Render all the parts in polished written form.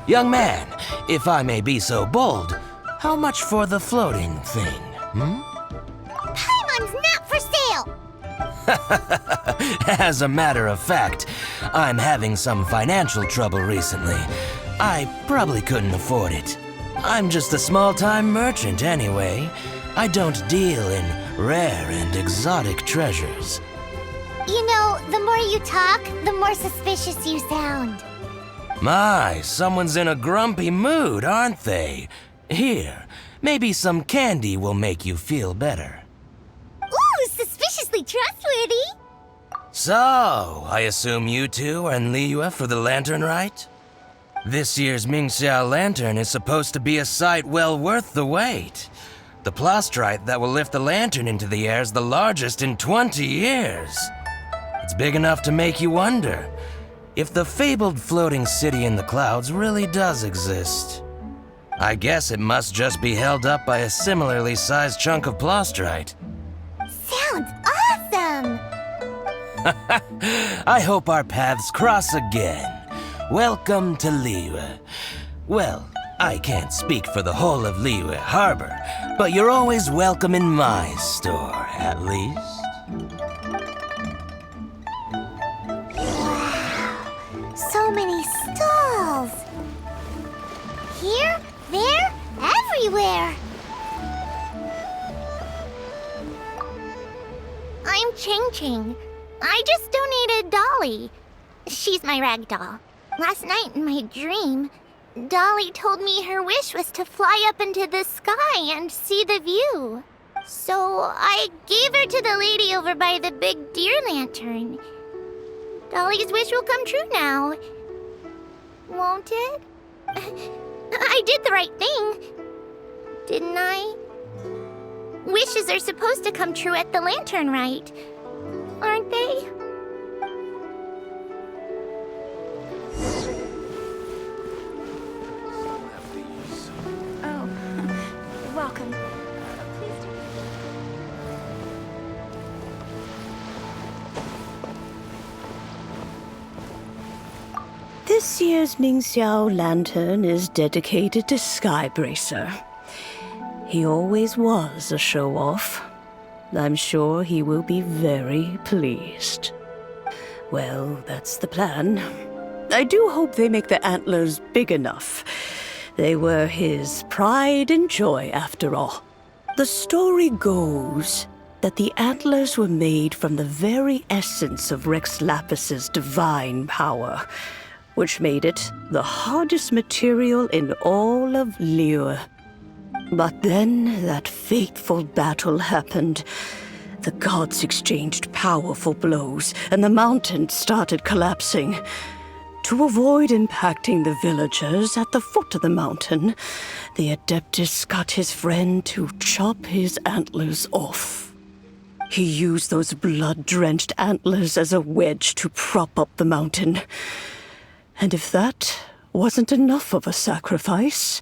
Young man, if I may be so bold, how much for the floating thing, Paimon's not for sale! As a matter of fact, I'm having some financial trouble recently. I probably couldn't afford it. I'm just a small-time merchant anyway. I don't deal in rare and exotic treasures. You know, the more you talk, the more suspicious you sound. My, someone's in a grumpy mood, aren't they? Here, maybe some candy will make you feel better. Ooh, suspiciously trustworthy! So, I assume you two are in Liyue for the lantern, right? This year's Mingxiao lantern is supposed to be a sight well worth the wait. The plastrite that will lift the lantern into the air is the largest in 20 years. It's big enough to make you wonder if the fabled floating city in the clouds really does exist. I guess it must just be held up by a similarly sized chunk of plastrite. Sounds awesome! I hope our paths cross again. Welcome to Liyue. Well, I can't speak for the whole of Liyue Harbor, but you're always welcome in my store, at least. Wow, so many stalls! Here, there, everywhere! I'm Ching Ching. I just donated Dolly. She's my rag doll. Last night in my dream, Dolly told me her wish was to fly up into the sky and see the view. So I gave her to the lady over by the big deer lantern. Dolly's wish will come true now. Won't it? I did the right thing, didn't I? Wishes are supposed to come true at the lantern rite, aren't they? Oh, welcome. This year's Mingxiao lantern is dedicated to Skybracer. He always was a show-off. I'm sure he will be very pleased. Well, that's the plan. I do hope they make the antlers big enough. They were his pride and joy, after all. The story goes that the antlers were made from the very essence of Rex Lapis's divine power, which made it the hardest material in all of Liyue. But then that fateful battle happened. The gods exchanged powerful blows, and the mountain started collapsing. To avoid impacting the villagers at the foot of the mountain, the Adeptus got his friend to chop his antlers off. He used those blood-drenched antlers as a wedge to prop up the mountain. And if that wasn't enough of a sacrifice,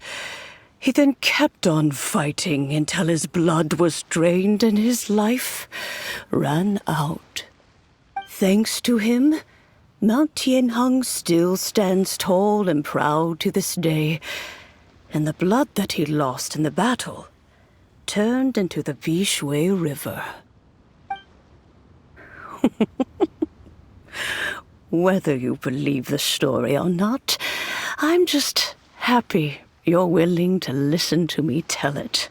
he then kept on fighting until his blood was drained and his life ran out. Thanks to him, Mount Tianheng still stands tall and proud to this day, and the blood that he lost in the battle turned into the Bishui River. Whether you believe the story or not, I'm just happy you're willing to listen to me tell it.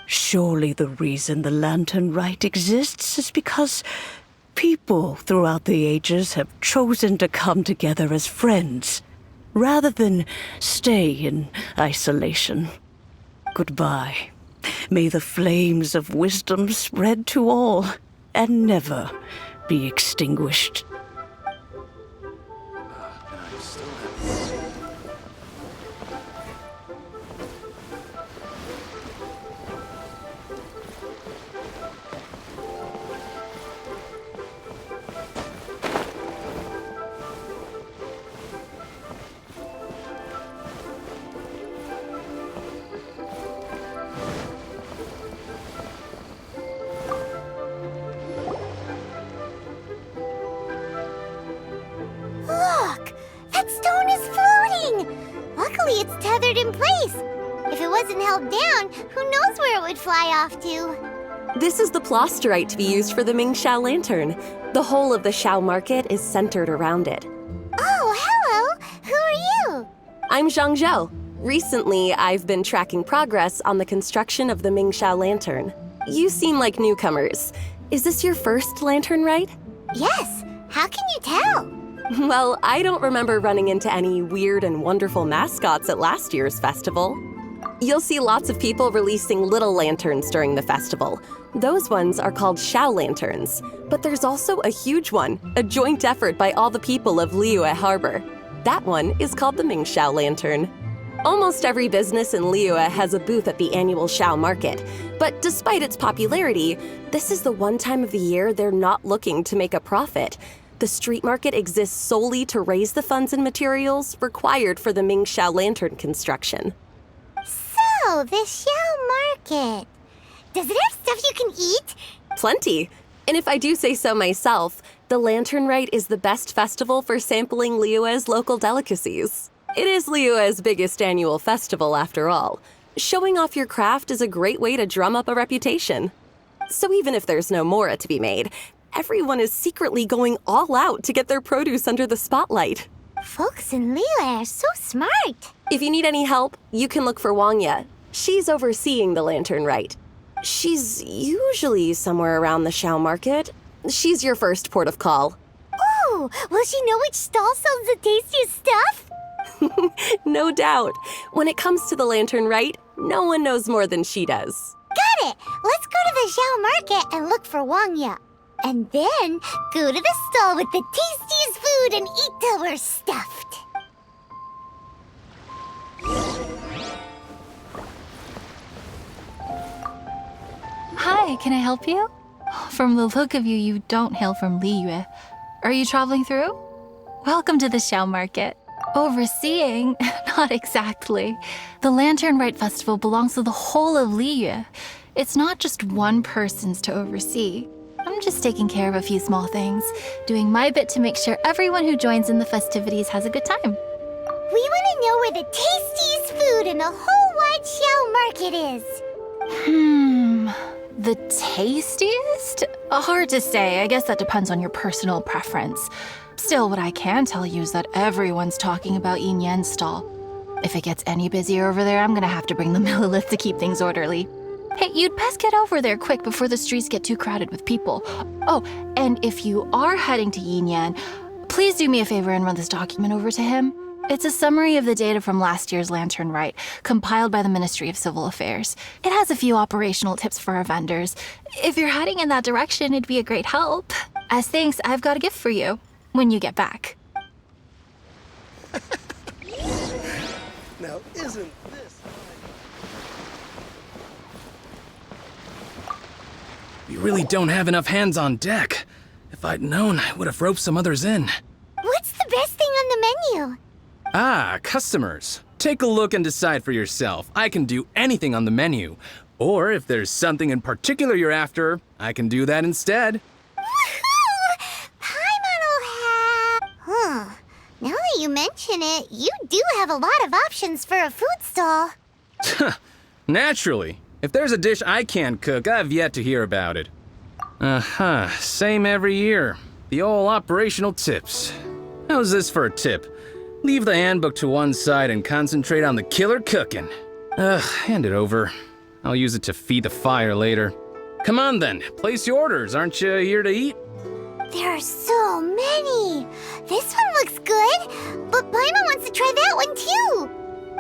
Surely the reason the Lantern Rite exists is because people throughout the ages have chosen to come together as friends, rather than stay in isolation. Goodbye. May the flames of wisdom spread to all, and never be extinguished. wasn't held down, who knows where it would fly off to? This is the plasterite to be used for the Mingxiao lantern. The whole of the Xiao market is centered around it. Oh, hello! Who are you? I'm Zhang Zhou. Recently, I've been tracking progress on the construction of the Mingxiao lantern. You seem like newcomers. Is this your first lantern rite? Yes, how can you tell? Well, I don't remember running into any weird and wonderful mascots at last year's festival. You'll see lots of people releasing little lanterns during the festival. Those ones are called Xiao lanterns. But there's also a huge one, a joint effort by all the people of Liyue Harbor. That one is called the Mingxiao lantern. Almost every business in Liyue has a booth at the annual Xiao market. But despite its popularity, this is the one time of the year they're not looking to make a profit. The street market exists solely to raise the funds and materials required for the Mingxiao lantern construction. So, the Xiao market. Does it have stuff you can eat? Plenty. And if I do say so myself, the Lantern Rite is the best festival for sampling Liyue's local delicacies. It is Liyue's biggest annual festival, after all. Showing off your craft is a great way to drum up a reputation. So even if there's no mora to be made, everyone is secretly going all out to get their produce under the spotlight. Folks in Liyue are so smart. If you need any help, you can look for Wangya. She's overseeing the Lantern Rite. She's usually somewhere around the Xiao market. She's your first port of call. Oh, will she know which stall sells the tastiest stuff? No doubt. When it comes to the Lantern Rite, no one knows more than she does. Got it! Let's go to the Xiao market and look for Wangya. And then go to the stall with the tastiest food and eat till we're stuffed. Hi, can I help you? From the look of you, you don't hail from Liyue. Are you traveling through? Welcome to the Xiao market. Overseeing? Not exactly. The Lantern Rite Festival belongs to the whole of Liyue. It's not just one person's to oversee. I'm just taking care of a few small things, doing my bit to make sure everyone who joins in the festivities has a good time. We want to know where the tastiest food in the whole wide Xiao market is. The tastiest? Hard to say. I guess that depends on your personal preference. Still, what I can tell you is that everyone's talking about Yin Yan's stall. If it gets any busier over there, I'm gonna have to bring the Millilith to keep things orderly. Hey, you'd best get over there quick before the streets get too crowded with people. Oh, and if you are heading to Yin Yan, please do me a favor and run this document over to him. It's a summary of the data from last year's Lantern Rite, compiled by the Ministry of Civil Affairs. It has a few operational tips for our vendors. If you're heading in that direction, it'd be a great help. As thanks, I've got a gift for you when you get back. Now, isn't this... We really don't have enough hands on deck. If I'd known, I would have roped some others in. What's the best thing on the menu? Ah, customers. Take a look and decide for yourself. I can do anything on the menu. Or if there's something in particular you're after, I can do that instead. Woohoo! Paimon will have... Now that you mention it, you do have a lot of options for a food stall. Naturally. If there's a dish I can't cook, I've yet to hear about it. Same every year. The old operational tips. How's this for a tip? Leave the handbook to one side and concentrate on the killer cooking. Hand it over. I'll use it to feed the fire later. Come on then, place your orders. Aren't you here to eat? There are so many. This one looks good, but Paimon wants to try that one too.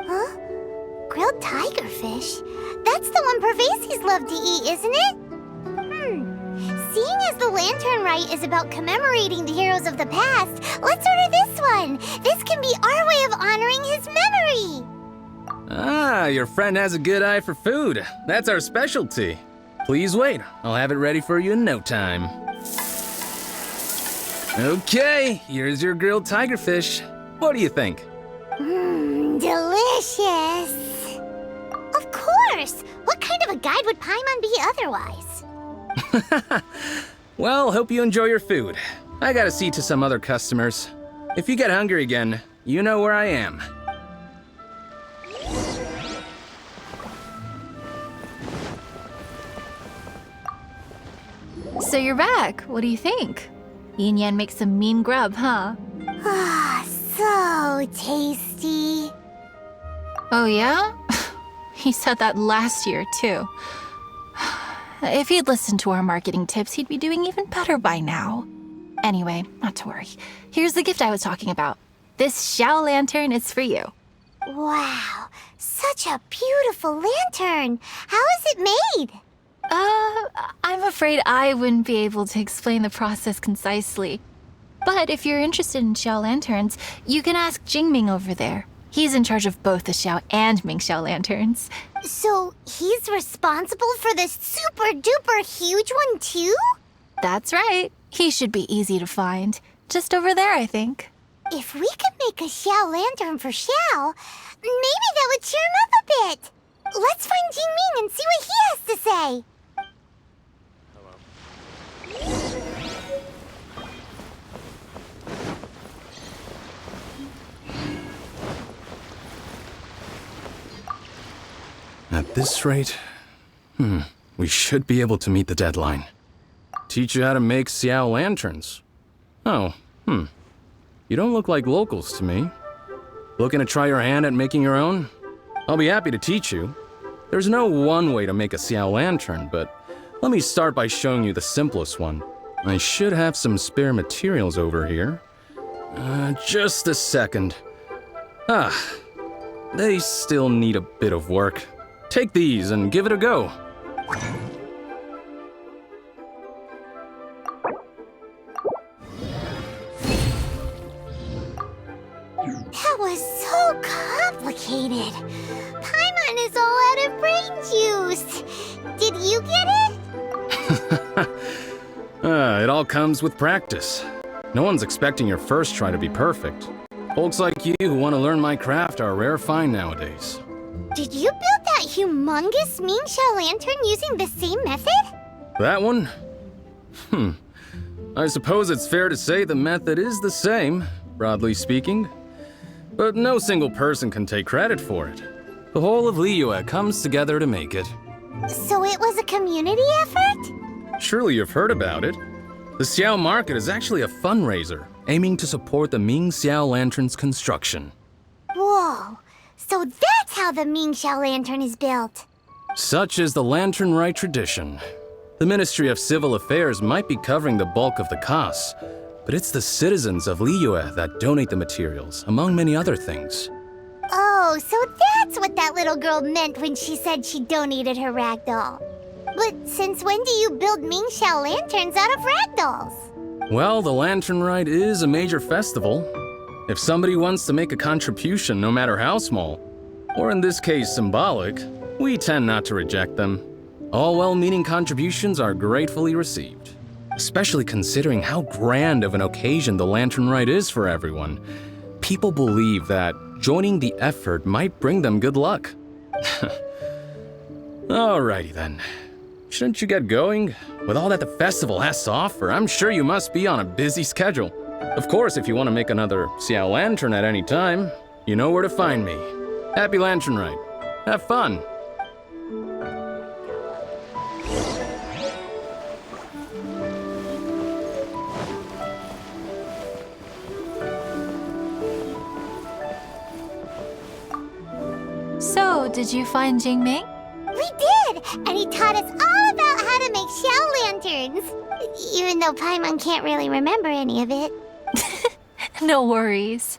Huh? Grilled tigerfish? That's the one Pervasies love to eat, isn't it? Seeing as the Lantern Rite is about commemorating the heroes of the past, let's order this one. This can be our way of honoring his memory. Ah, your friend has a good eye for food. That's our specialty. Please wait. I'll have it ready for you in no time. Okay, here's your grilled tigerfish. What do you think? Delicious. Of course. What kind of a guide would Paimon be otherwise? Well, hope you enjoy your food. I gotta see to some other customers. If you get hungry again, you know where I am. So you're back. What do you think? Yin Yan makes some mean grub, huh? Ah, so tasty. Oh, yeah? He said that last year, too. If he'd listened to our marketing tips, he'd be doing even better by now. Anyway, not to worry. Here's the gift I was talking about. This Xiao lantern is for you. Wow, such a beautiful lantern. How is it made? I'm afraid I wouldn't be able to explain the process concisely. But if you're interested in Xiao lanterns, you can ask Jingming over there. He's in charge of both the Xiao and Mingxiao lanterns. So he's responsible for this super duper huge one too? That's right. He should be easy to find. Just over there, I think. If we could make a Xiao lantern for Xiao, maybe that would cheer him up a bit. Let's find Jingming and see what he has to say. At this rate, we should be able to meet the deadline. Teach you how to make Xiao lanterns. Oh, You don't look like locals to me. Looking to try your hand at making your own? I'll be happy to teach you. There's no one way to make a Xiao lantern, but let me start by showing you the simplest one. I should have some spare materials over here. Just a second. They still need a bit of work. Take these and give it a go. That was so complicated. Paimon is all out of brain juice. Did you get it? It all comes with practice. No one's expecting your first try to be perfect. Folks like you who want to learn my craft are a rare find nowadays. Did you build that humongous Mingxiao lantern using the same method? That one? I suppose it's fair to say the method is the same, broadly speaking. But no single person can take credit for it. The whole of Liyue comes together to make it. So it was a community effort? Surely you've heard about it. The Xiao Market is actually a fundraiser aiming to support the Ming Xiao Lantern's construction. Whoa, so that's how the Mingxiao lantern is built. Such is the Lantern Rite tradition. The Ministry of Civil Affairs might be covering the bulk of the costs, but it's the citizens of Liyue that donate the materials, among many other things. Oh, so that's what that little girl meant when she said she donated her ragdoll. But since when do you build Mingxiao lanterns out of ragdolls? Well, the Lantern Rite is a major festival. If somebody wants to make a contribution, no matter how small, or in this case symbolic, we tend not to reject them. All well-meaning contributions are gratefully received, especially considering how grand of an occasion the Lantern Rite is for everyone. People believe that joining the effort might bring them good luck. Alrighty then. Shouldn't you get going? With all that the festival has to offer, I'm sure you must be on a busy schedule. Of course, if you want to make another Xiao lantern at any time, you know where to find me. Happy Lantern Rite. Have fun. So, did you find Jingming? We did, and he taught us all about how to make Xiao lanterns. Even though Paimon can't really remember any of it. No worries.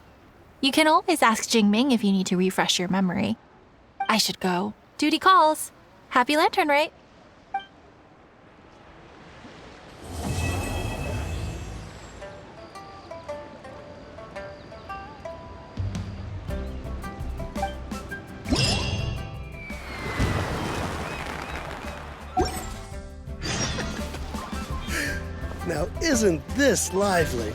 You can always ask Jingming if you need to refresh your memory. I should go. Duty calls. Happy Lantern Rite. Now, isn't this lively?